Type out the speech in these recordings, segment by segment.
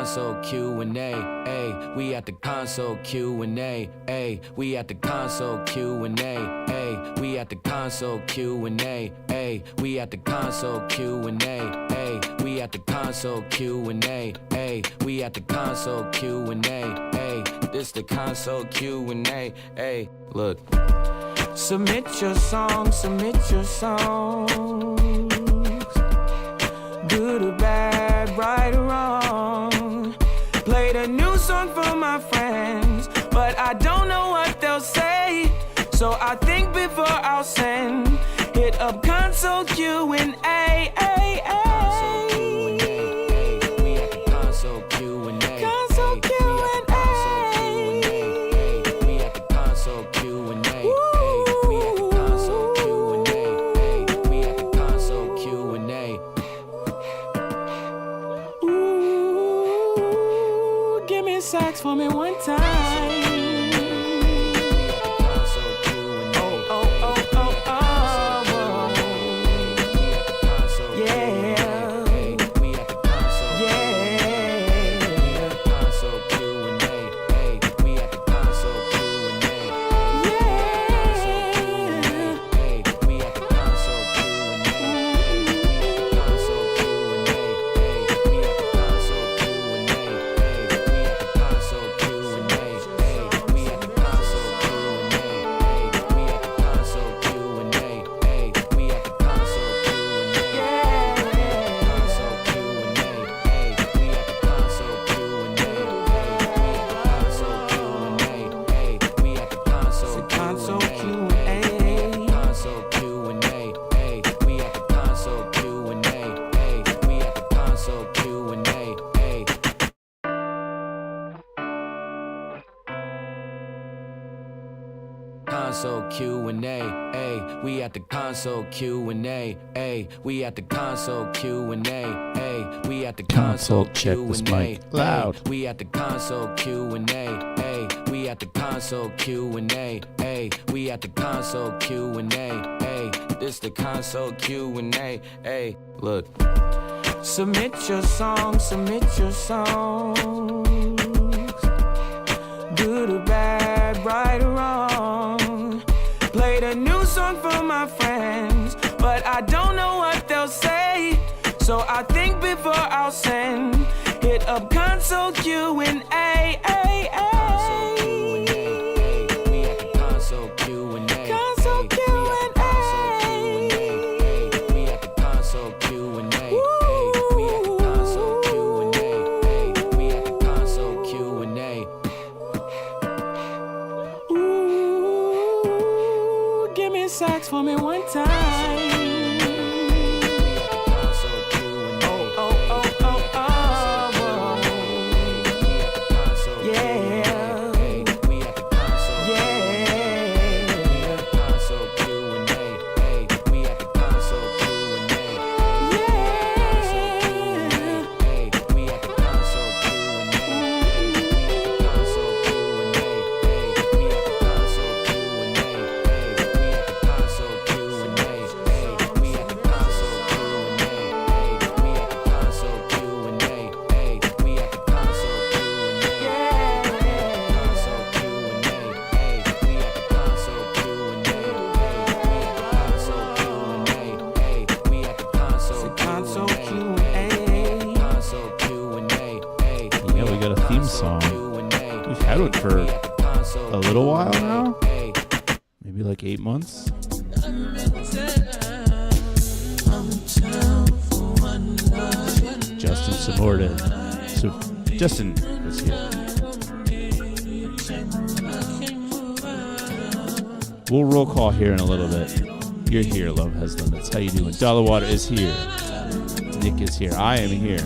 console Q&A, ayy. We at the console Q&A, ayy. We at the console Q&A, ayy. We at the console Q&A, ayy. We at the console Q&A, ayy. We at the console Q&A, ayy. We at the console Q&A, ayy. This the console Q&A, ayy. Look. Submit your songs, submit your songs. Good or bad, right or wrong. Played a new song for my friends, but I don't know what they'll say. So I think before I'll send, hit up console Q&A, ay, ay. Sax for me one time. Console Q&A, ayy. We at the console Q&A, ayy. We at the console Q&A, ayy. We at the console check this mic loud. We at the console Q&A, ayy. We at the console Q&A, ayy. We at the console Q&A, ayy. This the console Q&A, ayy. Look. Submit your songs, submit your songs. Good or bad, right or wrong. Played a new song for my friends, but I don't know what they'll say. So I think before I'll send, hit up console Q&A, ay, ay. Console Q&A, console Q&A, we at the console Q&A, we at the console Q&A, we at the console Q&A. Give me sax for me one time. We've had it for a little while now, maybe like 8 months. Justin Samorda. So Justin is here. We'll roll call here in a little bit. You're here, Love Has Limits. How you doing? Dollar Water is here. Nick is here. I am here.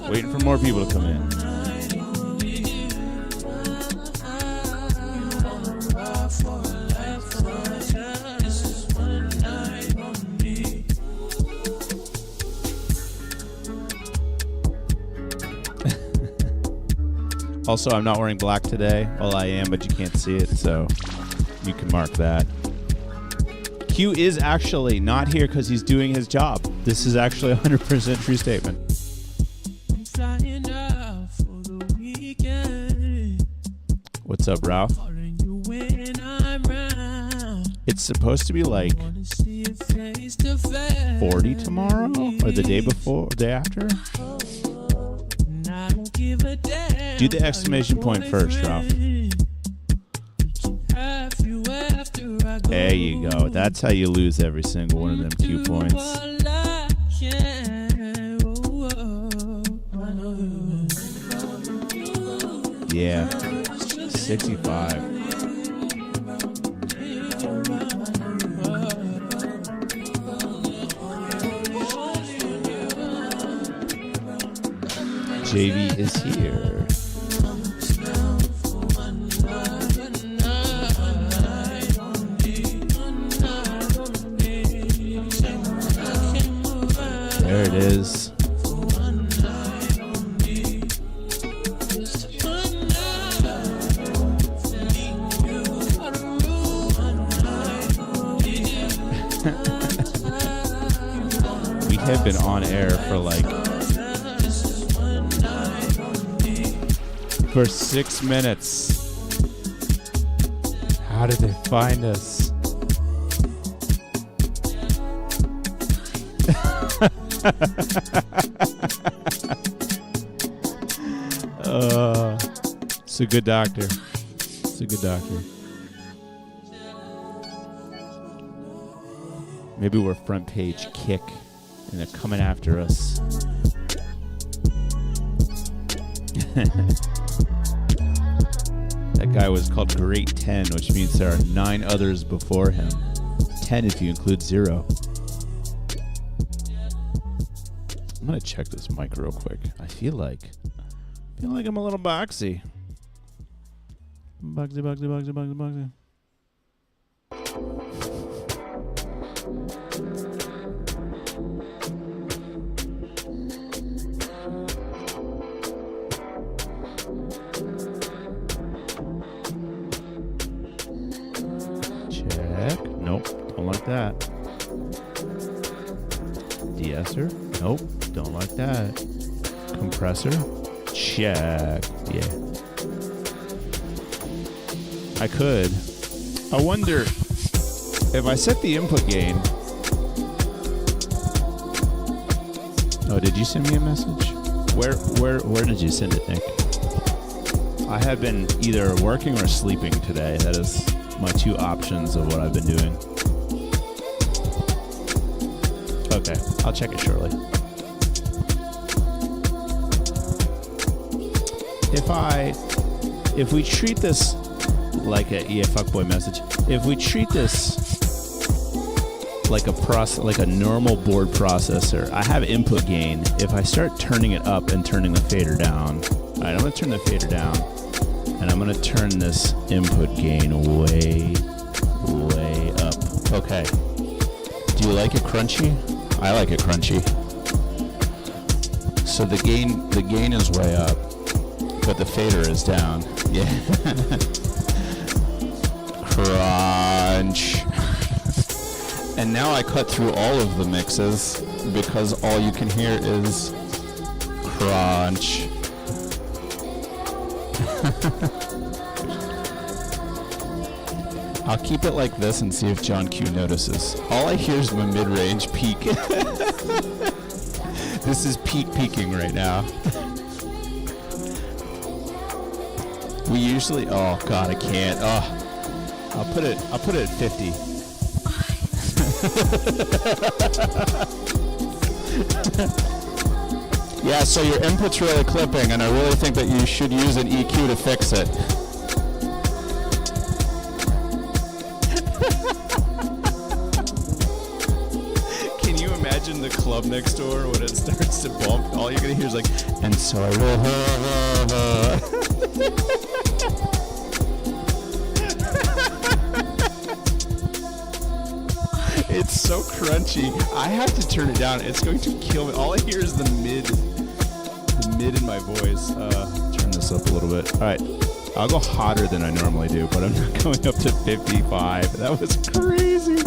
Waiting for more people to come in. Also, I'm not wearing black today. Well, I am, but you can't see it, so you can mark that. Q is actually not here because he's doing his job. This is actually a 100% true statement. I'm flying off What's up, Ralph? It's supposed to be like 40 tomorrow, or the day before, day after. Do the exclamation point first, Ralph. There you go. That's how you lose every single one of them 2 points. Yeah. 65. JV is here. There it is. We have been on air for 6 minutes. How did they find us? It's a good doctor. It's a good doctor. Maybe we're front page Kick and they're coming after us. That guy was called Great 10, which means there are 9 others before him. 10 if you include 0. I'm gonna check this mic real quick. I feel like I'm a little boxy. Boxy. Check. Nope. Don't like that. De-esser. Nope. Don't like that. Compressor. Check. Yeah. I could. I wonder if I set the input gain. Oh, did you send me a message? Where did you send it, Nick? I have been either working or sleeping today. That is my 2 options of what I've been doing. Okay, I'll check it shortly. If we treat this like a fuckboy message, if we treat this like a normal board processor, I have input gain. If I start turning it up and turning the fader down, all right, I'm gonna turn the fader down, and I'm gonna turn this input gain way up. Okay. Do you like it crunchy? I like it crunchy. So the gain is way up, but the fader is down. Yeah. Crunch. And now I cut through all of the mixes because all you can hear is crunch. I'll keep it like this and see if John Q notices. All I hear is my mid-range peak. This is peaking right now. We usually, oh God, I can't. Oh, I'll put it at 50. Yeah, so your input's really clipping, and I really think that you should use an EQ to fix it. Can you imagine the club next door when it starts to bump? All you're gonna hear is like, and so I will. It's so crunchy. I have to turn it down. It's going to kill me. All I hear is the mid in my voice. Turn this up a little bit. All right. I'll go hotter than I normally do, but I'm not going up to 55. That was crazy.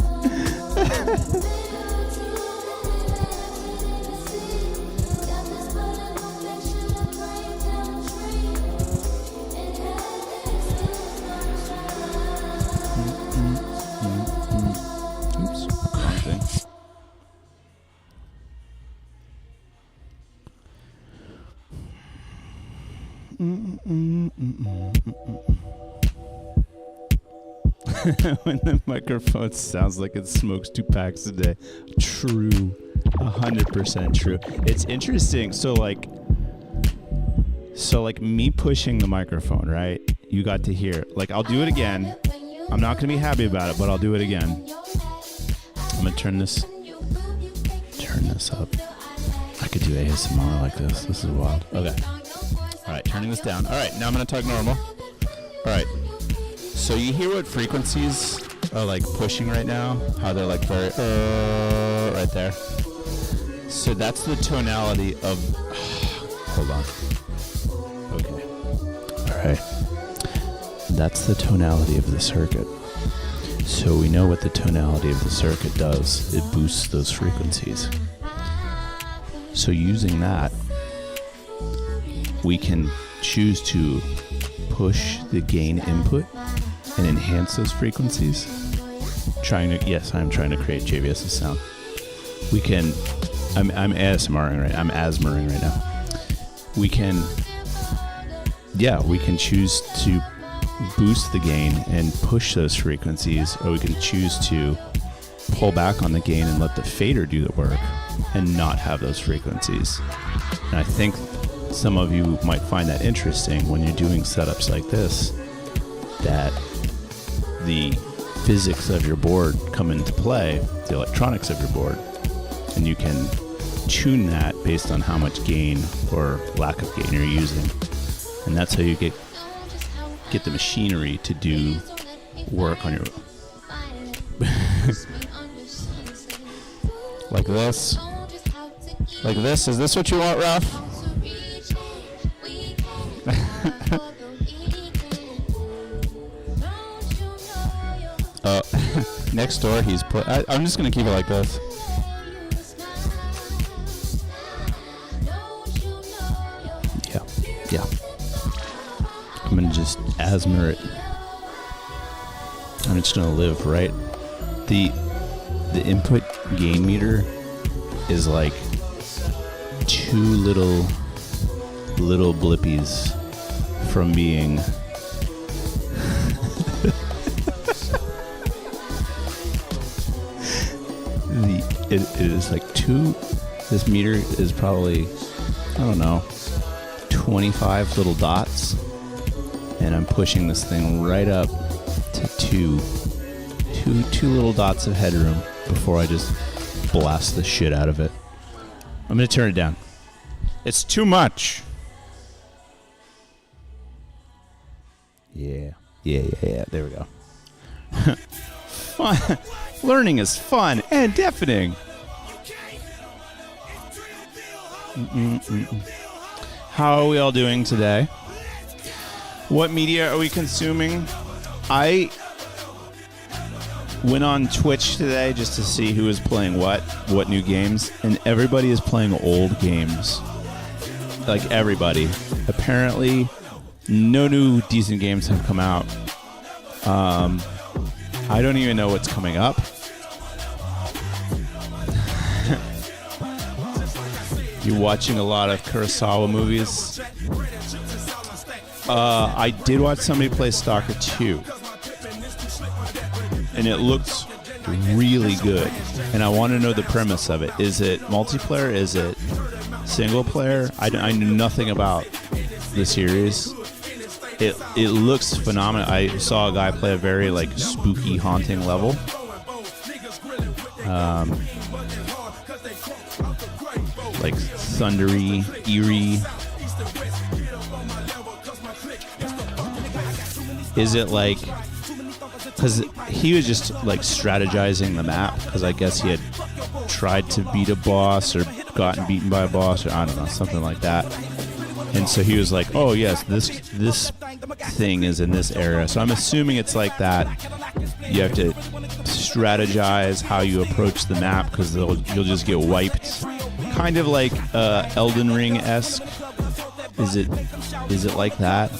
When the microphone sounds like it smokes 2 packs a day. True. 100% true. It's interesting. So like me pushing the microphone, right? You got to hear. Like, I'll do it again. I'm not going to be happy about it, but I'll do it again. I'm going to turn this up. I could do ASMR like this. This is wild. Okay. All right, turning this down. All right, now I'm going to talk normal. All right. So you hear what frequencies are like pushing right now? How they're like very right there. So that's the tonality of. Hold on. Okay. All right. That's the tonality of the circuit. So we know what the tonality of the circuit does. It boosts those frequencies. So using that, we can choose to push the gain input and enhance those frequencies. Yes, I'm trying to create JVS's sound. We can, I'm ASMRing right now. We can choose to boost the gain and push those frequencies, or we can choose to pull back on the gain and let the fader do the work and not have those frequencies. And I think some of you might find that interesting when you're doing setups like this, that the physics of your board come into play, the electronics of your board, and you can tune that based on how much gain or lack of gain you're using. And that's how you get the machinery to do work on your like this. Like this. Is this what you want, Ralph? Next door, he's put. I'm just gonna keep it like this. Yeah. I'm gonna just asthma it. I'm just gonna live right. The input gain meter is like 2 little blippies from being it is like 2. This meter is probably, I don't know, 25 little dots, and I'm pushing this thing right up to two little dots of headroom before I just blast the shit out of it. I'm gonna turn it down. It's too much. Yeah. There we go. Fun. Learning is fun and deafening. How are we all doing today? What media are we consuming? I went on Twitch today just to see who was playing what new games, and everybody is playing old games. Like everybody. Apparently, no new decent games have come out. I don't even know what's coming up. You're watching a lot of Kurosawa movies. I did watch somebody play Stalker 2. And it looks really good. And I want to know the premise of it. Is it multiplayer? Is it single player? I knew nothing about the series. It looks phenomenal. I saw a guy play a very like spooky, haunting level. Like thundery, eerie. Is it like... Because he was just like strategizing the map, because I guess he had tried to beat a boss or gotten beaten by a boss, or I don't know, something like that. And so he was like, oh yes, this thing is in this area. So I'm assuming it's like that. You have to strategize how you approach the map, because you'll just get wiped. Kind of like Elden Ring-esque. Is it like that?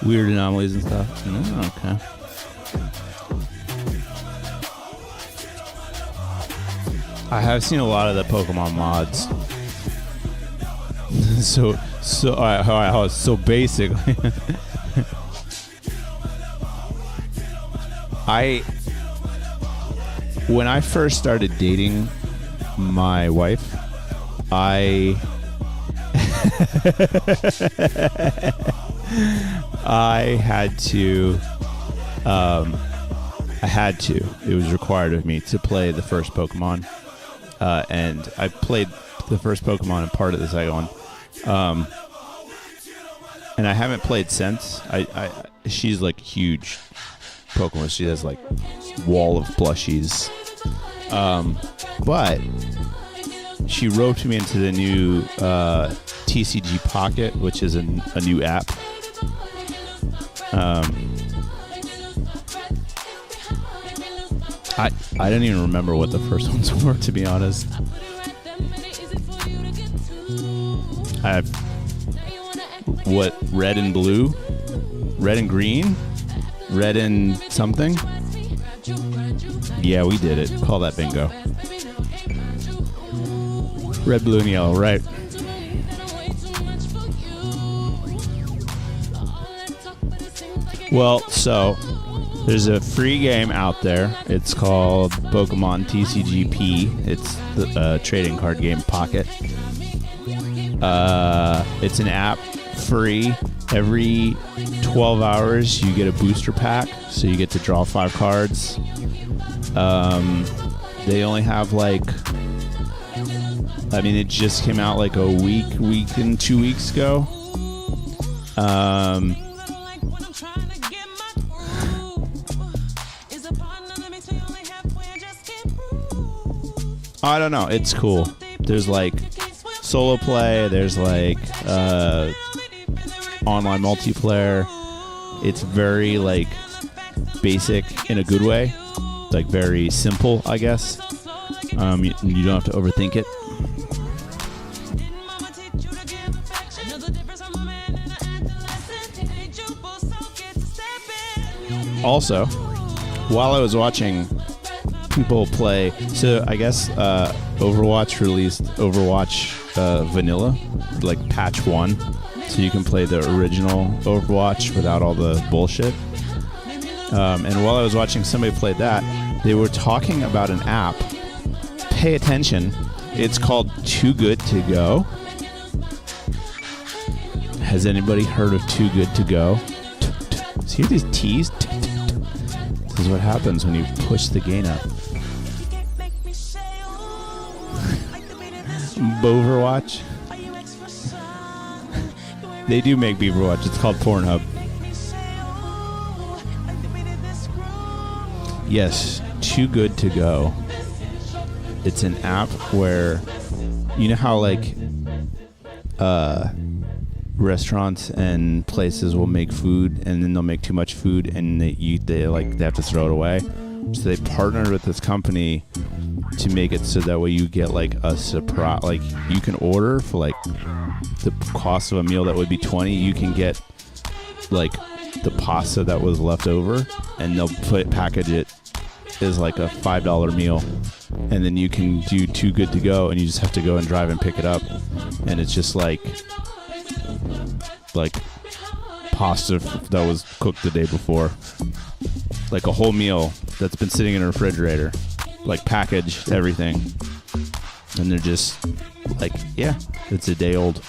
Weird anomalies and stuff. Oh, okay. I have seen a lot of the Pokemon mods. So basically, when I first started dating my wife, I had to. It was required of me to play the first Pokemon, and I played the first Pokemon and part of the second one. And I haven't played since. She's like huge Pokemon. She has like wall of plushies. But she roped me into the new TCG Pocket, which is a new app. I don't even remember what the first ones were, to be honest. I have what, red and blue, red and green, red and something. Yeah, we did it. Call that bingo. Red, blue, and yellow, right. Well, so there's a free game out there. It's called Pokemon TCGP. It's the trading card game Pocket. It's an app, free. Every 12 hours you get a booster pack, so you get to draw 5 cards. They only have it just came out like a week and 2 weeks ago. I don't know. It's cool. There's like solo play. There's like online multiplayer. It's very like basic in a good way. Like very simple, I guess. You don't have to overthink it. Also, while I was watching people play, so I guess Overwatch released Overwatch Vanilla, like patch 1, so you can play the original Overwatch without all the bullshit. And while I was watching somebody play that, they were talking about an app. Pay attention. It's called Too Good To Go. Has anybody heard of Too Good To Go? See these T's? This is what happens when you push the gain up. Boverwatch. They do make Beaverwatch. It's called Pornhub. Yes, Too Good To Go. It's an app where, you know how like restaurants and places will make food and then they'll make too much food and they have to throw it away. So they partnered with this company to make it so that way you get like a surprise. Like you can order for like the cost of a meal that would be $20. You can get like the pasta that was left over, and they'll package it as like a $5 meal, and then you can do Too Good To Go, and you just have to go and drive and pick it up, and it's just like pasta that was cooked the day before, like a whole meal that's been sitting in a refrigerator, like packaged, everything, and they're just like, yeah, it's a day old.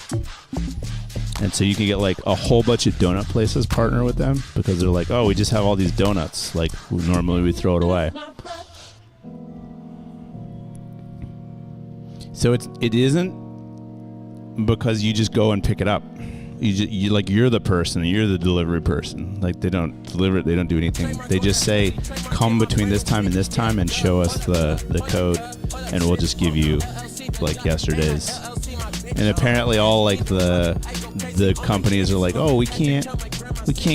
And so you can get like a whole bunch of donut places partner with them because they're like, oh, we just have all these donuts, like normally we throw it away. So it isn't because you just go and pick it up. You like, you're the person, you're the delivery person. Like they don't deliver it, they don't do anything. They just say, come between this time and this time and show us the code, and we'll just give you like yesterday's. And apparently all like the companies are like, oh, we can't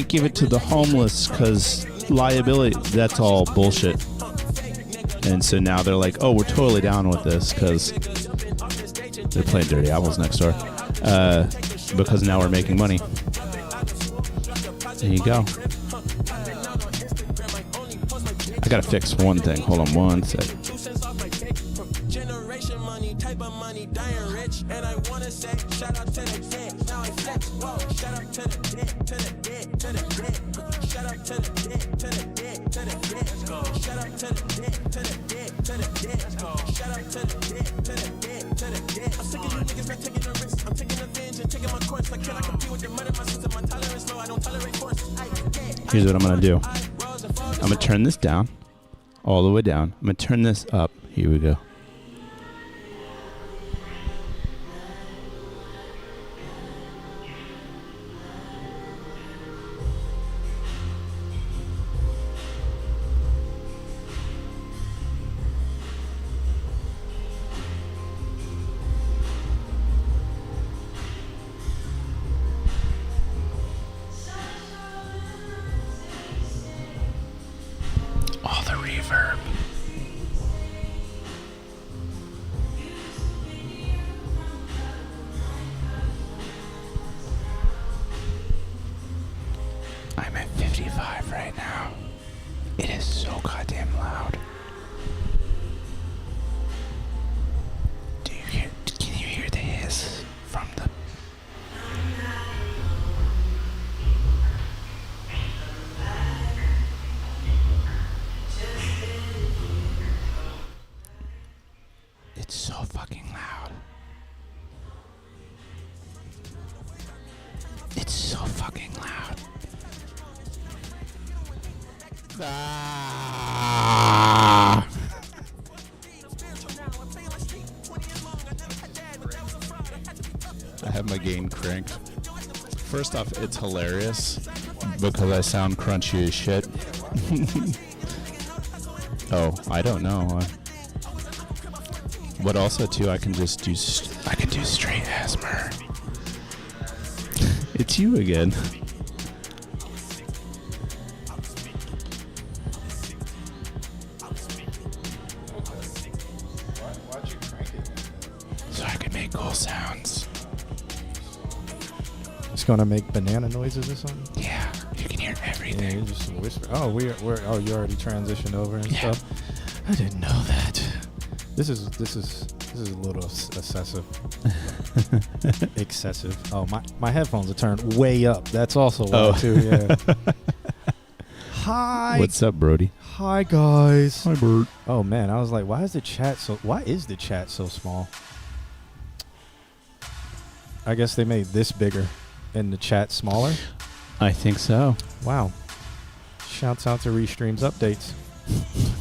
give it to the homeless because liability. That's all bullshit. And so now they're like, oh, we're totally down with this because they're playing Dirty Apples next door. Because now we're making money. There you go. I gotta fix one thing. Hold on one sec. to the dead, now I flex. Whoa, shout out to the dead, to the dead, to the dead. Shout out to the dead, to the dead, to the dead. Let's go. Shout out to the dead, to the dead, to the dead. Let's go. Shout out to the dead, to the dead, to the dead. I'm sick of you niggas not taking the risk. I'm taking revenge and taking my course. Like, can I compete with the murder? My system, my tolerance low. I don't tolerate force. Here's what I'm gonna do. I'm gonna turn this down, all the way down. I'm gonna turn this up. Here we go. All the reverb. I'm at 55 right now. It is so goddamn loud. Can you hear the hiss from the... It's so fucking loud. It's so fucking loud. Ah. I have my gain cranked. First off, it's hilarious because I sound crunchy as shit. Oh, I don't know. But also too, I can just do straight asthma. It's you again. Why'd you crank it? So I can make cool sounds. It's gonna make banana noises or something. Yeah, you can hear Yeah, everything. you just whisper. Oh, we're you already transitioned over and Yeah. stuff. I didn't know that. This is a little excessive. Excessive. Oh, my headphones are turned way up. That's also why too. Yeah. Hi. What's up, Brody? Hi guys. Hi, Bert. Oh man, I was like, why is the chat so small? I guess they made this bigger and the chat smaller. I think so. Wow. Shouts out to Restreams updates.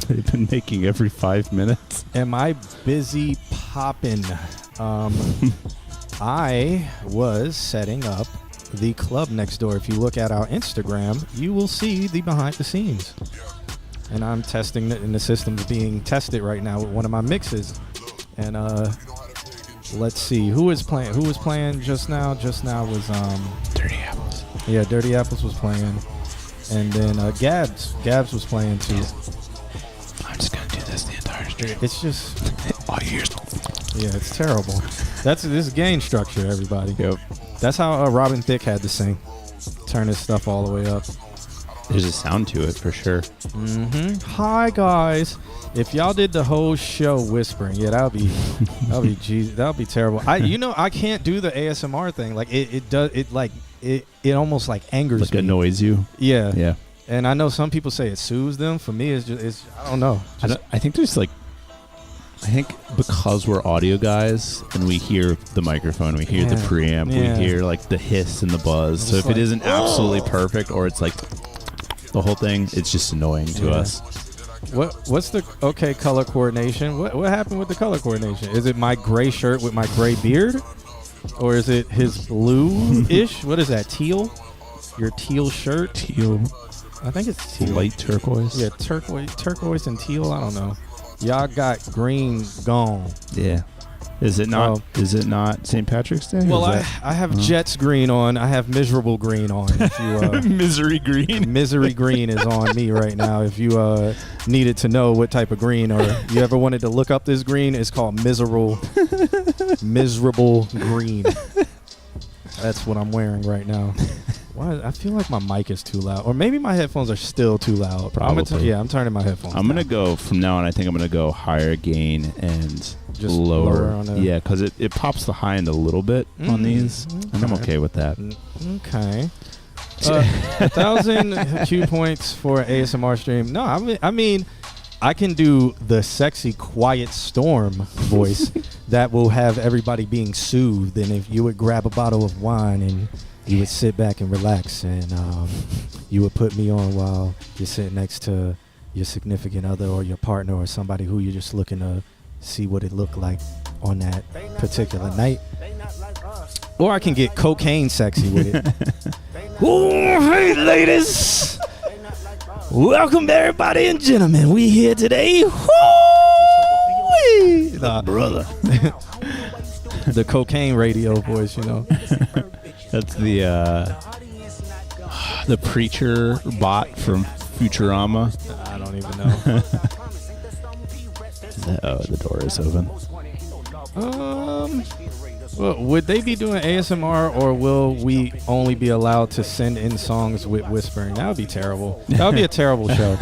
They've been making every 5 minutes. Am I busy popping? I was setting up the club next door. If you look at our Instagram, you will see the behind the scenes. And I'm testing it, and the system's being tested right now with one of my mixes. And let's see who was playing just now. Just now was Dirty Apples. yeah, Dirty Apples was playing, and then Gabs was playing too. I'm just gonna do this the entire stream. It's just All years. yeah, it's terrible. This is gain structure, everybody. Yep. That's how Robin Thicke had to sing. Turn his stuff all the way up. There's a sound to it for sure. Hi guys. If y'all did the whole show whispering, yeah, that'll be terrible. I can't do the ASMR thing. Like it almost like angers Like me. annoys you. Yeah. Yeah. And I know some people say it soothes them. For me, it's I don't know. I think because we're audio guys and we hear the microphone, we hear the Yeah. preamp, Yeah. we hear like the hiss and the buzz. So Just if it like, isn't absolutely perfect or it's like the whole thing, it's just annoying to Yeah. us. What's the okay color coordination? What happened with the color coordination? Is it my gray shirt with my gray beard, or is it his blue-ish? What is that? Teal? Your teal shirt? Teal, I think it's teal. light turquoise. Yeah, turquoise and teal. I don't know. Y'all got green gone. Yeah. Is it not St. Patrick's Day? Well, Is I have Jets green on. I have miserable green on. If you, misery green. misery green is on me right now. If you needed to know what type of green, or you ever wanted to look up this green, it's called miserable green. That's what I'm wearing right now. Why? I feel like my mic is too loud, or maybe my headphones are still too loud. Probably. I'm turning my headphones. I'm going to down. go from now on. I think I'm going to go higher gain and just lower. on the. Yeah, because it pops the high end a little bit on these, and I'm okay with that. Okay. 1,000 Q points for ASMR stream. No, I mean, I can do the sexy quiet storm voice that will have everybody being soothed. And if you would grab a bottle of wine and you would sit back and relax, and you would put me on while you're sitting next to your significant other or your partner or somebody who you're just looking to see what it looked like on that particular night. Or I can get cocaine sexy with it. Oh, hey, ladies. Welcome, everybody and gentlemen. We here today. Woo-wee. Brother. The cocaine radio voice, you know. That's the preacher bot from Futurama. I don't even know. Oh, the door is open. Well, would they be doing ASMR, or will we only be allowed to send in songs with whispering? That would be terrible. That would be a terrible show.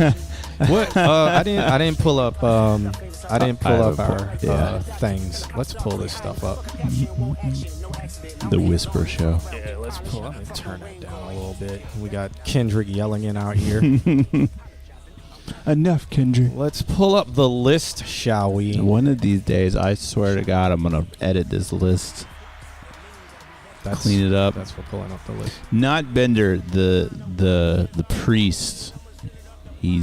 What? I didn't pull up. I didn't pull up our things. Let's pull this stuff up. The Whisper Show. Yeah, let's pull. I'm gonna turn it down a little bit. We got Kendrick yelling in our ear. Enough, Kendrick. Let's pull up the list, shall we? One of these days, I swear to God, I'm gonna edit this list. Clean it up. That's for pulling up the list. Not Bender, the priest. He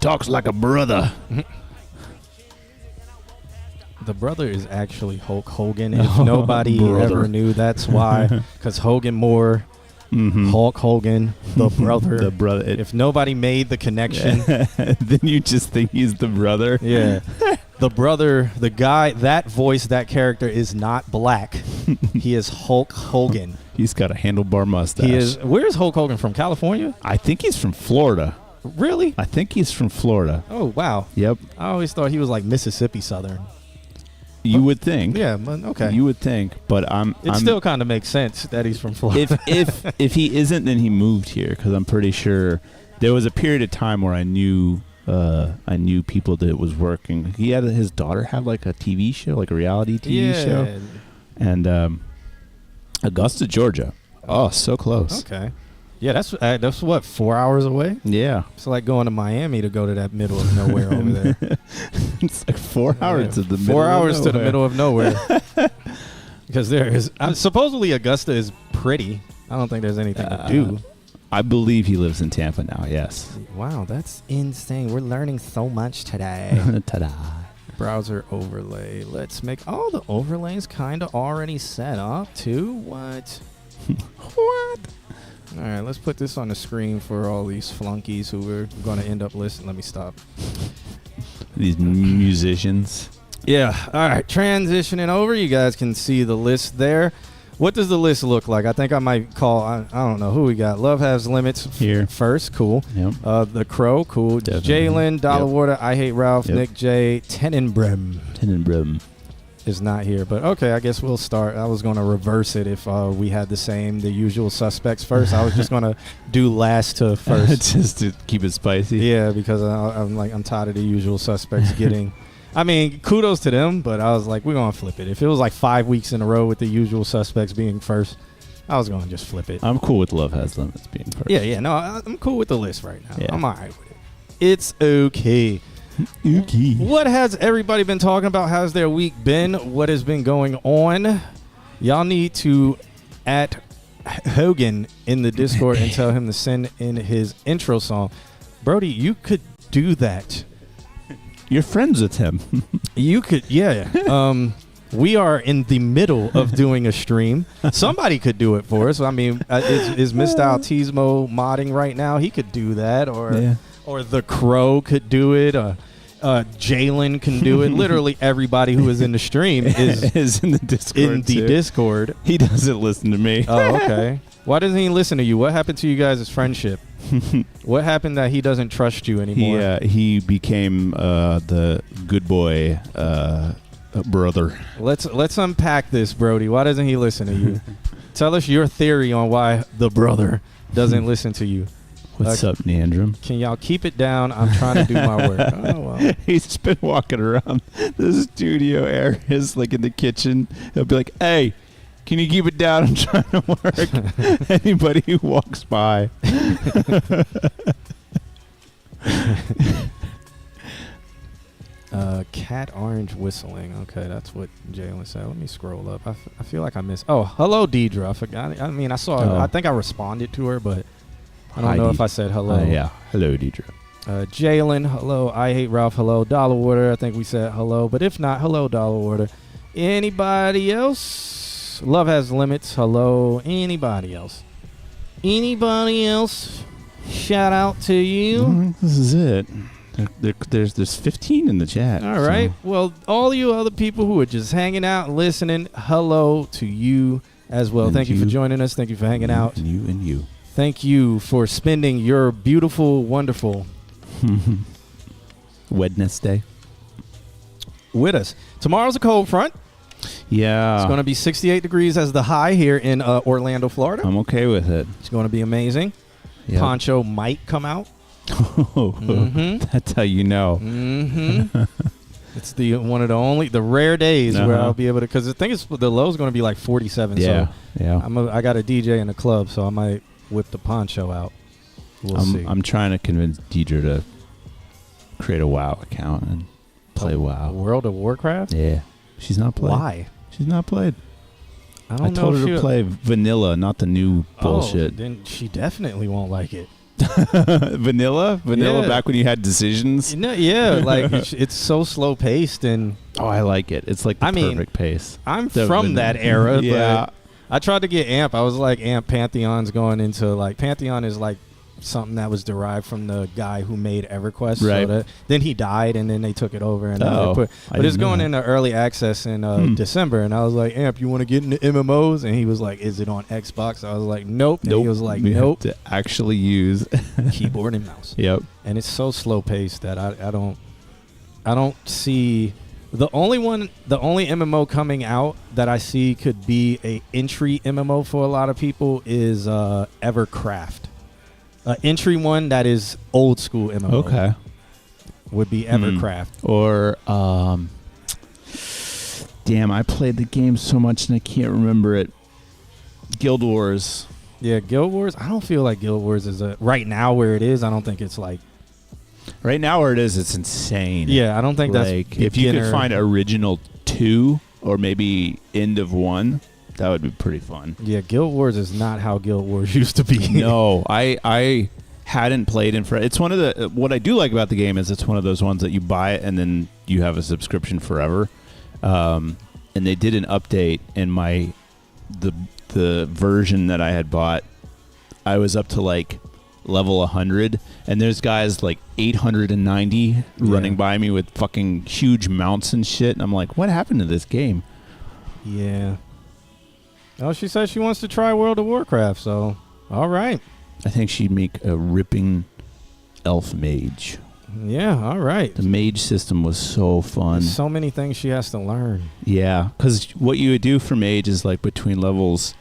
talks like a brother. The brother is actually Hulk Hogan. If nobody ever knew, that's why. Because Hogan Moore, Hulk Hogan, the brother. The brother. If nobody made the connection, then you just think he's the brother. Yeah. The brother, the guy, that voice, that character is not black. He is Hulk Hogan. He's got a handlebar mustache. He is. Where's Hulk Hogan from? California? I think he's from Florida. Really? I think he's from Florida. Oh, wow. Yep. I always thought he was like Mississippi Southern. You would think. Yeah, but okay. You would think, but It still kind of makes sense that he's from Florida. If he isn't, then he moved here, because I'm pretty sure there was a period of time where I knew people that was working. His daughter had like a TV show, like a reality TV show, and Augusta, Georgia. Oh, so close. Okay. Yeah, that's what, 4 hours away? Yeah. It's like going to Miami to go to that middle of nowhere over there. It's like 4 hours to the middle. 4 hours to the middle of nowhere. Because there is supposedly Augusta is pretty. I don't think there's anything to do. I believe he lives in Tampa now. Yes. Wow, that's insane. We're learning so much today. Ta-da. Browser overlay. Let's make all the overlays kind of already set up too. What? What? All right, let's put this on the screen for all these flunkies who we're going to end up listening. Let me stop. These musicians. Yeah. All right, transitioning over. You guys can see the list there. What does the list look like? I think I might call, I don't know who we got. Love Has Limits here first. Cool. Yep. The Crow. Cool. Jalen, Dollar Water, I Hate Ralph, Nick J, Tenenbrim is not here. But okay, I guess we'll start. I was going to reverse it if we had the usual suspects first. I was just going to do last to first. Just to keep it spicy. Yeah, because I'm tired of the usual suspects getting... I mean, kudos to them, but I was like, we're going to flip it. If it was like 5 weeks in a row with the usual suspects being first, I was going to just flip it. I'm cool with Love Has Limits being first. Yeah, no, I'm cool with the list right now. Yeah. I'm all right with it. It's okay. Okay. What has everybody been talking about? How's their week been? What has been going on? Y'all need to at Hogan in the Discord and tell him to send in his intro song. Brody, you could do that. You're friends with him. You could, yeah. We are in the middle of doing a stream. Somebody could do it for us. I mean, is Mr. Altismo modding right now? He could do that, or the Crow could do it. Jalen can do it. Literally everybody who is in the stream is in the Discord. Discord. He doesn't listen to me. Oh, okay. Why doesn't he listen to you? What happened to you guys' friendship? What happened that he doesn't trust you anymore? He became the good boy brother. Let's unpack this, Brody. Why doesn't he listen to you? Tell us your theory on why the brother doesn't listen to you. What's up, Neandrum? Can y'all keep it down? I'm trying to do my work. Oh, well. He's been walking around the studio areas, like in the kitchen. He'll be like, "Hey, can you keep it down? I'm trying to work." Anybody who walks by. Cat orange whistling. Okay, that's what Jalen said. Let me scroll up. I feel like I missed. Oh, hello, Deidre. I forgot. I mean, I saw. Oh. I think I responded to her, but I don't Hi, know if Deidre. I said hello. Yeah. Hello, Deidre. Jalen, hello. I hate Ralph. Hello, Dollar Water. I think we said hello, but if not, hello, Dollar Water. Anybody else? Love has limits. Hello. Anybody else? Anybody else? Shout out to you. This is it. There's 15 in the chat. All right. so- Well, all you other people who are just hanging out and listening, hello to you as well. And Thank you for you. joining us. Thank you for hanging out. And you and you. Thank you for spending your beautiful, wonderful Wednesday. with us. Tomorrow's a cold front. Yeah. It's going to be 68 degrees as the high here in Orlando, Florida. I'm okay with it. It's going to be amazing. Yep. Poncho might come out. That's how you know. Mm-hmm. It's the one of the rare days where Uh-huh. I'll be able to, because I think the low is going to be like 47. Yeah. So Yeah. I got a DJ in the club, so I might whip the poncho out. We'll see. I'm trying to convince Deidre to create a WoW account and play WoW. World of Warcraft? Yeah. She's not played. Why? She's not played. I I don't know. told if her to she'll- play vanilla, not the new bullshit. Oh, then she definitely won't like it. Vanilla? Vanilla Yeah. back when you had decisions? Yeah, like it's so slow paced, and Oh, I like it. It's like the I mean, perfect pace. I'm The from that era. Yeah. But I tried to get AMP. I was like, AMP Pantheon's going into like Pantheon is like something that was derived from the guy who made EverQuest. Right. So then he died, and then they took it over, and Oh, but I it's didn't know going that. into early access in December. And I was like, AMP, you want to get into MMOs? And he was like, is it on Xbox? I was like, nope. And Nope. he was like, We have nope. to actually use. Keyboard and mouse. Yep. And it's so slow paced that I don't see the only MMO coming out that I see could be a entry MMO for a lot of people is Evercraft. Entry one that is old school MMO Okay. would be Evercraft. Or, damn, I played the game so much and I can't remember it. Guild Wars. Yeah, Guild Wars. I don't feel like Guild Wars is right now where it is. I don't think it's like. Right now where it is, it's insane. Yeah, I don't think that's like if you could beginner- find original 2 or maybe end of 1, that would be pretty fun. Yeah, Guild Wars is not how Guild Wars used to be. No, I hadn't played in for. It's one of the. What I do like about the game is it's one of those ones that you buy it and then you have a subscription forever. And they did an update in the version that I had bought. I was up to like level 100, and there's guys like 890 running by me with fucking huge mounts and shit. And I'm like, what happened to this game? Yeah. Oh, she says she wants to try World of Warcraft, so all right. I think she'd make a ripping elf mage. Yeah, all right. The mage system was so fun. There's so many things she has to learn. Yeah, because what you would do for mage is like between levels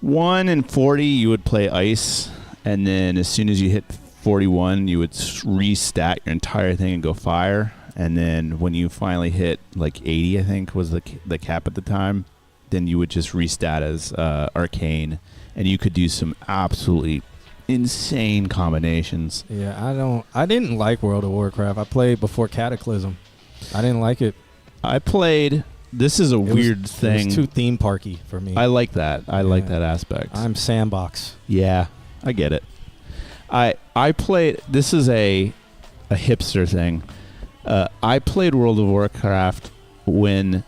1 and 40, you would play ice, and then as soon as you hit 41, you would restat your entire thing and go fire. And then when you finally hit like 80, I think was the cap at the time, then you would just restat as arcane, and you could do some absolutely insane combinations. Yeah, I didn't like World of Warcraft. I played before Cataclysm. I didn't like it. I played. This is a weird thing. It was too theme parky for me. I like that. I like Yeah. that aspect. I'm sandbox. Yeah, I get it. I played. This is a hipster thing. I played World of Warcraft when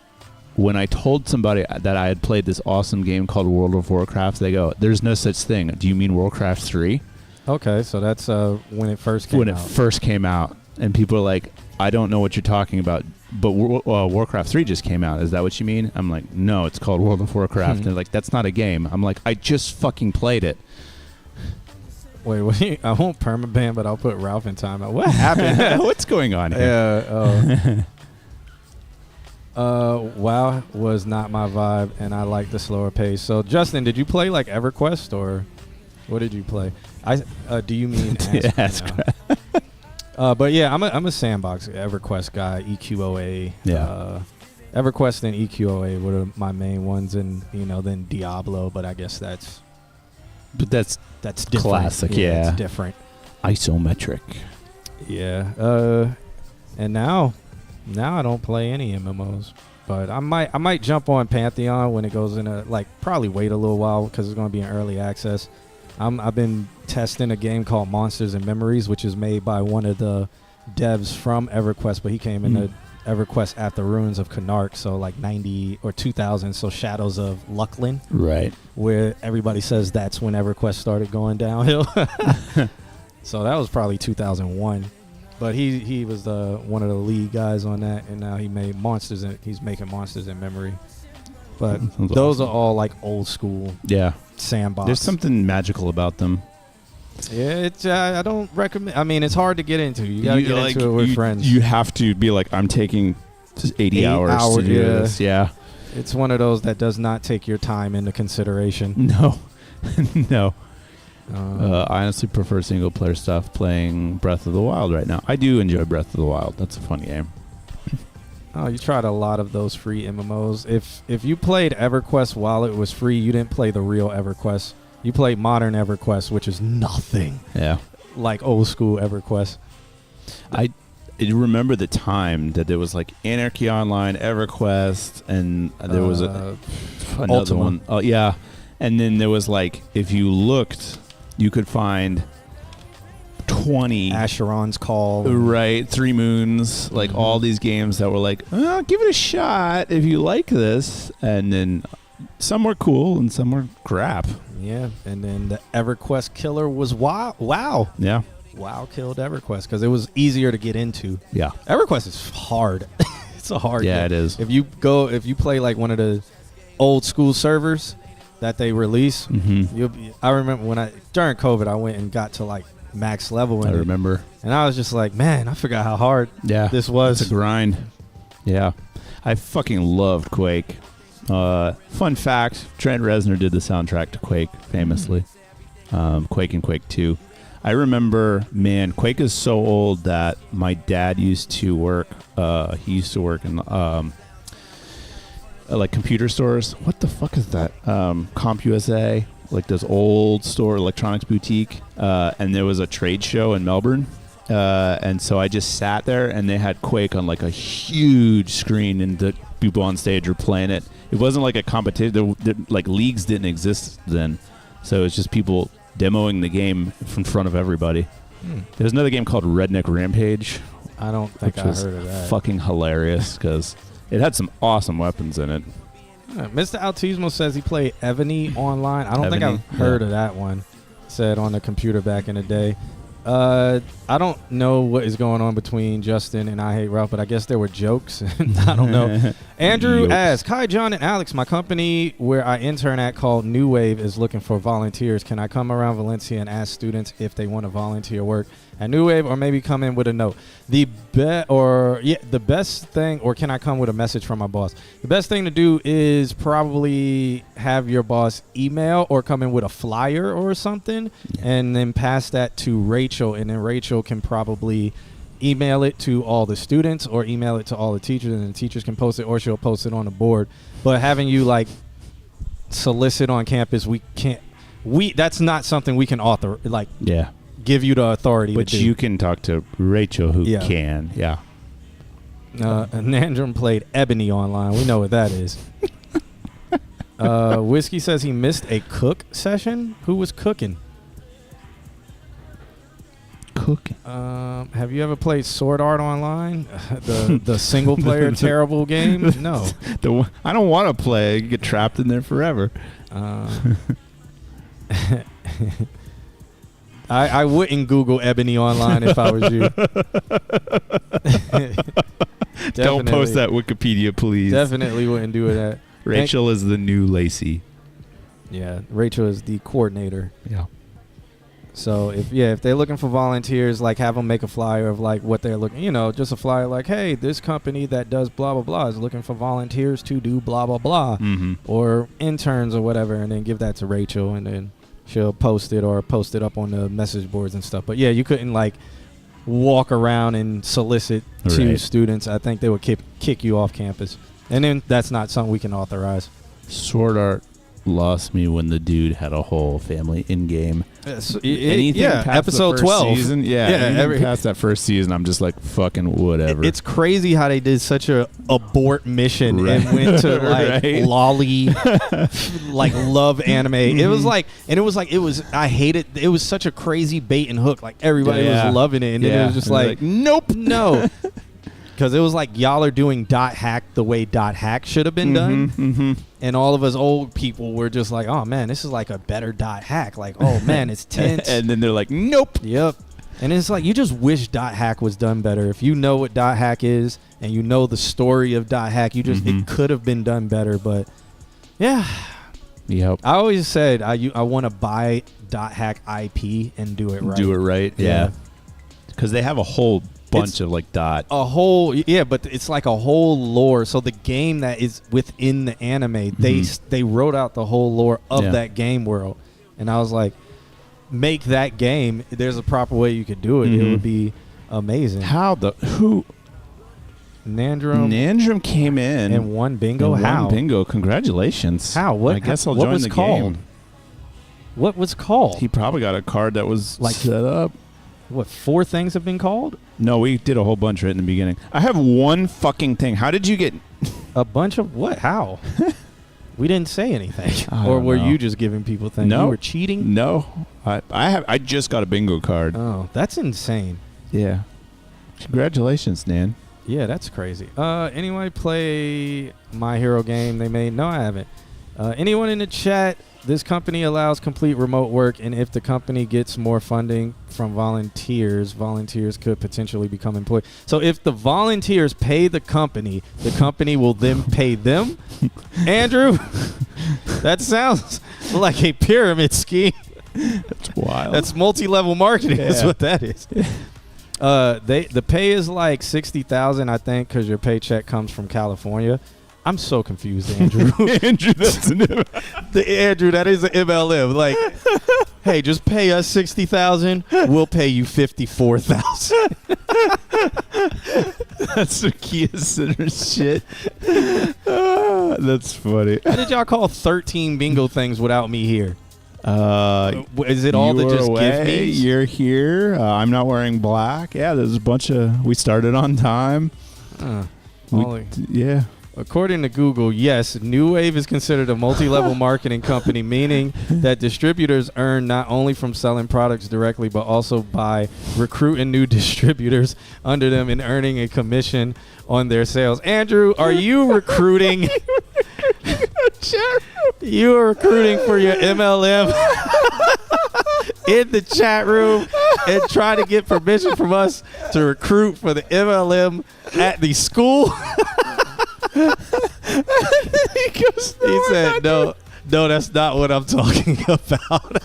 I told somebody that I had played this awesome game called World of Warcraft. They go, "There's no such thing. Do you mean Warcraft 3?" Okay, so that's when it first came When out. it first came out, and people are like, "I don't know what you're talking about." But Warcraft 3 just came out. Is that what you mean? I'm like, no, it's called World of Warcraft. And they're like, that's not a game. I'm like, I just fucking played it. Wait, I won't permaban, but I'll put Ralph in timeout. What happened? What's going on here? Yeah. WoW was not my vibe, and I like the slower pace. So, Justin, did you play like EverQuest or What did you play? Do you mean Yeah, Ask? But yeah, I'm a Sandbox EverQuest guy. EQOA. Yeah. EverQuest and EQOA were my main ones, and then Diablo. But I guess that's different. Classic, yeah. It's different. Isometric. Yeah. And now I don't play any MMOs. But I might jump on Pantheon when it goes into, probably wait a little while because it's going to be in early access. I've been testing a game called Monsters and Memories, which is made by one of the devs from EverQuest, but he came into EverQuest after Ruins of Canark, so 90 or 2000, so Shadows of Lucklin, Right. where everybody says that's when EverQuest started going downhill. So that was probably 2001. But he was one of the lead guys on that, and now he's making Monsters in Memory. But Sounds those awesome. are all old school Yeah. Sandbox. There's something magical about them. Yeah, it's I don't recommend. I mean, it's hard to get into. You gotta get into it with friends. You have to be like, I'm taking just 80 hours to do this. Yeah. It's one of those that does not take your time into consideration. No. No. Uh, I honestly prefer single player stuff, playing Breath of the Wild right now. I do enjoy Breath of the Wild. That's a fun game. you tried a lot of those free MMOs. If you played EverQuest while it was free, you didn't play the real EverQuest. You played modern EverQuest, which is nothing Yeah. like old school EverQuest. I remember the time that there was Anarchy Online, EverQuest, and there was another Ultima. one. Oh, yeah. And then there was if you looked, you could find 20 Asheron's Call. Right, 3 Moons, all these games that were give it a shot if you like this. And then some were cool and some were crap. Yeah, and then the EverQuest killer was WoW. Yeah. WoW killed EverQuest because it was easier to get into. Yeah. EverQuest is hard. It's a hard Yeah, game. it is. If you play one of the old school servers that they release, Mm-hmm. I remember during COVID, I went and got to max level. I remember. And I was just man, I forgot how hard this was. It's a grind. Yeah. I fucking loved Quake. Fun fact, Trent Reznor did the soundtrack to Quake famously. Quake and Quake 2. I remember, man, Quake is so old that my dad used to work, he used to work in computer stores. What the fuck is that? CompUSA, this old store, electronics boutique. And there was a trade show in Melbourne. And so I just sat there, and they had Quake on a huge screen, and the people on stage were playing it. It wasn't a competition. Leagues didn't exist then. So it was just people demoing the game in front of everybody. There's another game called Redneck Rampage. I don't think I heard of that. Fucking hilarious because it had some awesome weapons in it. Mr. Altismo says he played Ebony online. I don't think I've heard of that one. Said on the computer back in the day. I don't know what is going on between Justin and I Hate Ralph, but I guess there were jokes. I don't know. Andrew asks, "Hi, John and Alex. My company where I intern at called New Wave is looking for volunteers. Can I come around Valencia and ask students if they want to volunteer work at New Wave, or maybe come in with a note? The best thing, or can I come with a message from my boss? The best thing to do is probably have your boss email or come in with a flyer or something, and then pass that to Rachel, and then Rachel can probably email it to all the students or email it to all the teachers, and the teachers can post it, or she'll post it on the board. But having you solicit on campus, that's not something we can author give you the authority but to do. You can talk to Rachel who Yeah. can. Yeah. Nandrum played Ebony online. We know what that is. Whiskey says he missed a cook session. Who was cooking? Cooking. Have you ever played Sword Art Online? the single player terrible game? No. I don't want to play. You get trapped in there forever. I wouldn't Google Ebony online if I was you. Don't post that Wikipedia, please. Definitely wouldn't do that. Rachel is the new Lacey. Yeah, Rachel is the coordinator. Yeah. So if they're looking for volunteers, have them make a flyer of what they're looking, just a flyer hey, this company that does blah blah blah is looking for volunteers to do blah blah blah, Mm-hmm. or interns or whatever, and then give that to Rachel, and then she'll post it or post it up on the message boards and stuff. But yeah, you couldn't like walk around and solicit to Right. students. I think they would kick you off campus, and then that's not something we can authorize. Sword Art lost me when the dude had a whole family in game. Anything yeah, past episode the first 12. season, anything past that first season, I'm just like fucking whatever. It's crazy how they did such a abort mission Right. and went to like Right. lolly, like love anime. It was like, and it was like, I hated. It was such a crazy bait and hook. Like everybody Yeah. was loving it, and then it was just And they're like, nope. no, because it was like y'all are doing dot hack the way dot hack should have been done. Mm-hmm. And all of us old people were just like, oh man, this is like a better dot hack. Like, oh man, it's tense. And then they're like, nope. Yep. And it's like you just wish dot hack was done better. If you know what dot hack is and you know the story of dot hack, you just it could have been done better. But yeah, Yep. I always said I want to buy dot hack IP and do it right. Do it right. Yeah. Because they have a whole bunch It's of like dot. A whole but it's like a whole lore. So the game that is within the anime, they wrote out the whole lore of Yeah. that game world, and I was like, make that game. There's a proper way you could do it. It would be amazing. Who Nandrum came in and won bingo. and How? won bingo. Congratulations. How? What? I guess I'll what join was the called? game. What was called? He probably got a card that was Like- set up. What? 4 things have been called? No, we did a whole bunch right in the beginning. I have one fucking thing. How did you get? A bunch of what? How? We didn't say anything. I Or don't were know. you just giving people things? No. You were cheating? No, I just got a bingo card. Oh, that's insane. Yeah. Congratulations, Nan. Yeah, that's crazy. Anyone play My Hero game they made? No, I haven't. Anyone in the chat? This company allows complete remote work, and if the company gets more funding from volunteers could potentially become employees. So if the volunteers pay the company will then pay them? Andrew, that sounds like a pyramid scheme. That's wild. That's multi-level marketing is Yeah. what that is. The pay is like $60,000, I think, because your paycheck comes from California. I'm so confused, Andrew. Andrew, that's an Andrew, that is an MLM. Like, hey, just pay us $60,000. We'll pay you $54,000. That's the Kia Center shit. That's funny. How did y'all call 13 bingo things without me here? Is it you all the were just away, give me? You're here. I'm not wearing black. Yeah, there's a bunch of. We started on time. Yeah. According to Google, yes, New Wave is considered a multi-level marketing company, meaning that distributors earn not only from selling products directly, but also by recruiting new distributors under them and earning a commission on their sales. Andrew, are you recruiting? You are recruiting for your MLM in the chat room and trying to get permission from us to recruit for the MLM at the school? He said, no, that's not what I'm talking about.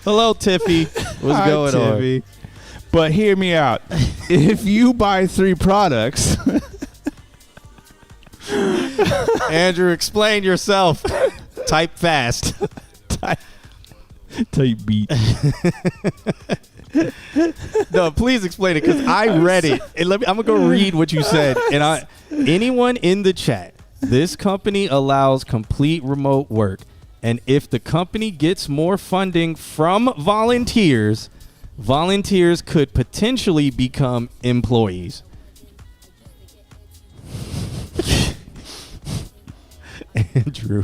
Hello, Tiffy. What's Hi, going Tiffy. But hear me out. If you buy 3 products, on? Andrew, explain yourself. Type fast. type beat. No, please explain it because I read it. And I'm gonna go read what you said. And anyone in the chat, this company allows complete remote work, and if the company gets more funding from volunteers could potentially become employees. Andrew.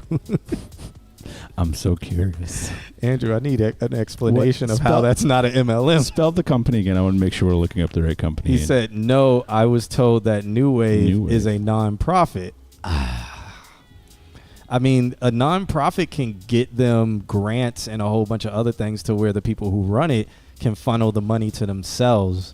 I'm so curious. Andrew, I need an explanation What? of how that's not an MLM. Spell the company again. I want to make sure we're looking up the right company. He said, no, I was told that New Wave, New Wave. is a nonprofit. I mean, a nonprofit can get them grants and a whole bunch of other things to where the people who run it can funnel the money to themselves.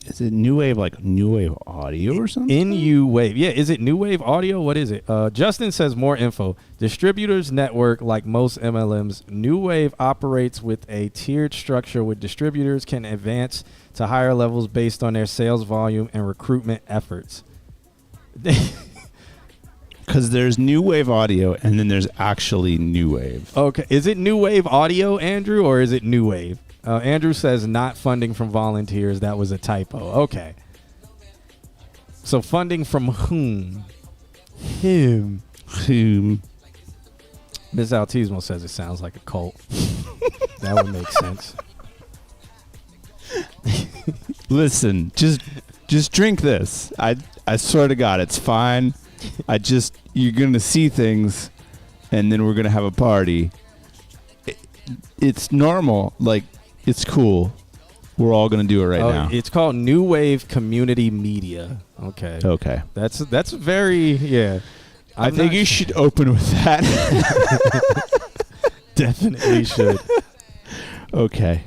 Is it New Wave, like New Wave Audio or something? NU Wave. Yeah, is it New Wave Audio? What is it? Justin says more info. Distributors network, like most MLMs, New Wave operates with a tiered structure where distributors can advance to higher levels based on their sales volume and recruitment efforts. Because there's new wave audio, and then there's actually new wave. Okay, is it new wave audio, Andrew, or is it new wave? Andrew says not funding from volunteers. That was a typo. Okay. So funding from whom? Him. Ms. Altismo says it sounds like a cult. That would make sense. Listen, just drink this. I swear to God, it's fine. You're gonna see things, and then we're gonna have a party. It's normal. Like, it's cool. We're all gonna do it right now. It's called New Wave Community Media. Okay. Okay. That's very, yeah. I think you should open with that. Definitely should. Okay.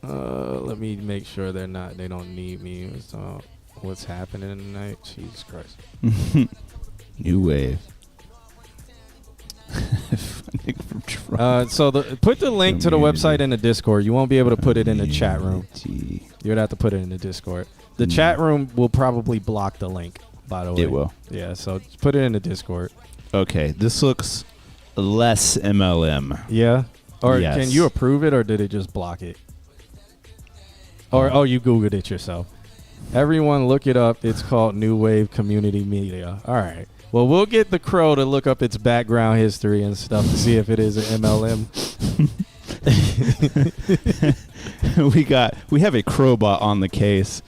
Let me make sure they don't need me. So what's happening tonight? Jesus Christ. New wave. So put the link to the website in the Discord. You won't be able to put it in the chat room. You'd have to put it in the Discord. The chat room will probably block the link, by the way. It will. Yeah, so just put it in the Discord. Okay, this looks less MLM. Yeah? Or Yes. can you approve it, or did it just block it? Or you Googled it yourself. Everyone look it up. It's called New Wave Community Media. All right. Well, we'll get the Crow to look up its background history and stuff to see if it is an MLM. We have a Crowbot on the case.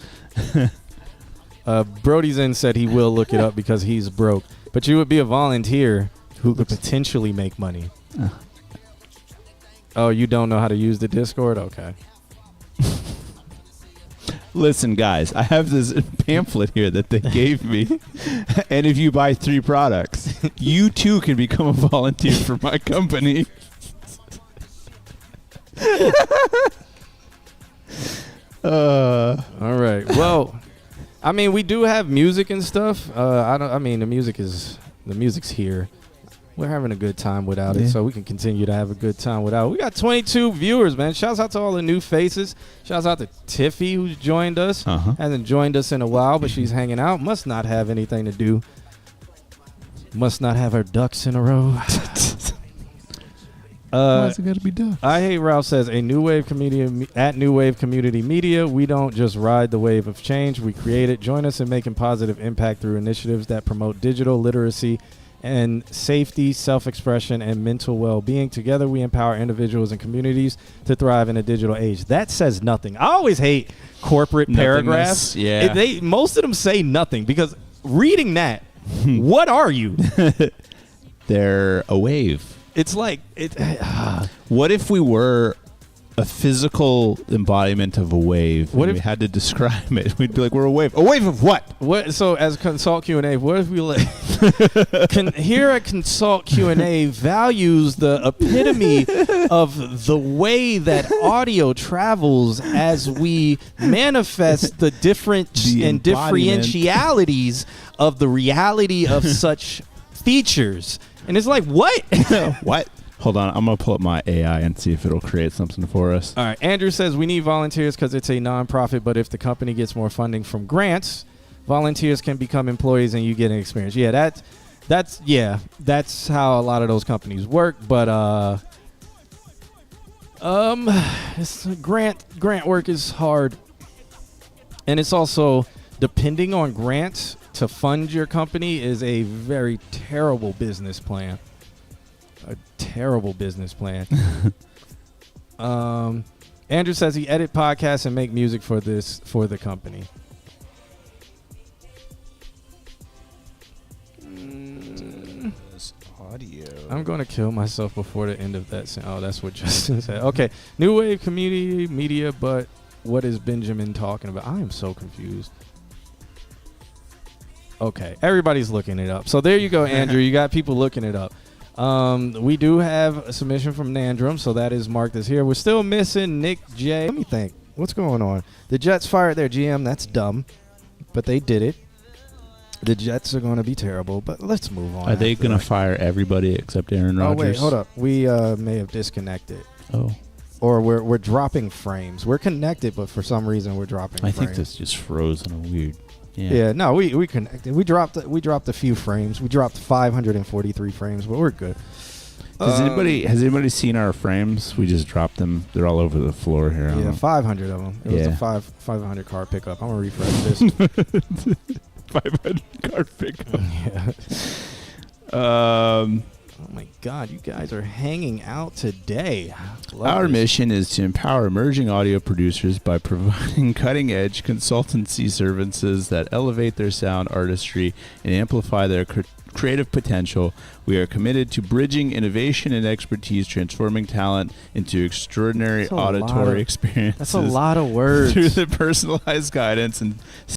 Brody Zen said he will look it up because he's broke. But you would be a volunteer who could potentially make money. Oh, you don't know how to use the Discord? Okay. Listen, guys, I have this pamphlet here that they gave me. And if you buy 3 products, you too can become a volunteer for my company. All right. Well, I mean, we do have music and stuff. The music's here. We're having a good time without it, so we can continue to have a good time without it. We got 22 viewers, man. Shouts out to all the new faces. Shouts out to Tiffy, who's joined us. Hasn't joined us in a while, but she's hanging out. Must not have anything to do. Must not have her ducks in a row. Why's it got to be done? I Hate Ralph says, at New Wave Community Media, we don't just ride the wave of change. We create it. Join us in making positive impact through initiatives that promote digital literacy and safety, self-expression, and mental well-being. Together, we empower individuals and communities to thrive in a digital age. That says nothing. I always hate corporate paragraphs. Yeah. Most of them say nothing, because reading that, what are you? They're a wave. It's like What if we were a physical embodiment of a wave? What and if we had to describe it? We'd be like, we're a wave. A wave of what? What? So as Consult Q&A, what if we here at Consult Q&A values the epitome of the way that audio travels as we manifest the differentialities of the reality of such features. And it's like, what? What? Hold on, I'm going to pull up my AI and see if it'll create something for us. All right. Andrew says we need volunteers because it's a nonprofit, but if the company gets more funding from grants, volunteers can become employees and you get an experience. Yeah, that's how a lot of those companies work. But grant work is hard, and it's also depending on grants to fund your company is a very terrible business plan. A terrible business plan. Andrew says he edit podcasts and make music for the company. Audio. I'm going to kill myself before the end of that. Oh, that's what Justin said. Okay, New Wave Community Media, but what is Benjamin talking about? I am so confused. Okay, everybody's looking it up. So there you go, Andrew. You got people looking it up. We do have a submission from Nandrum, so that is marked as here. We're still missing Nick J. Let me think. What's going on? The Jets fired their GM. That's dumb, but they did it. The Jets are going to be terrible, but let's move on. Are they going to fire everybody except Aaron Rodgers? Oh, wait, hold up. We may have disconnected. Oh. Or we're dropping frames. We're connected, but for some reason we're dropping frames. I think this just froze in a weird... Yeah, no, we connected. We dropped a few frames. We dropped 543 frames, but we're good. Has anybody seen our frames? We just dropped them. They're all over the floor here. Yeah, 500 of them. It was a 500 car pickup. I'm gonna refresh this. 500 car pickup. Yeah. Oh my God, you guys are hanging out today. Our mission is to empower emerging audio producers by providing cutting-edge consultancy services that elevate their sound artistry and amplify their creative potential. We are committed to bridging innovation and expertise, transforming talent into extraordinary auditory experiences. That's a lot of words. Through the personalized guidance and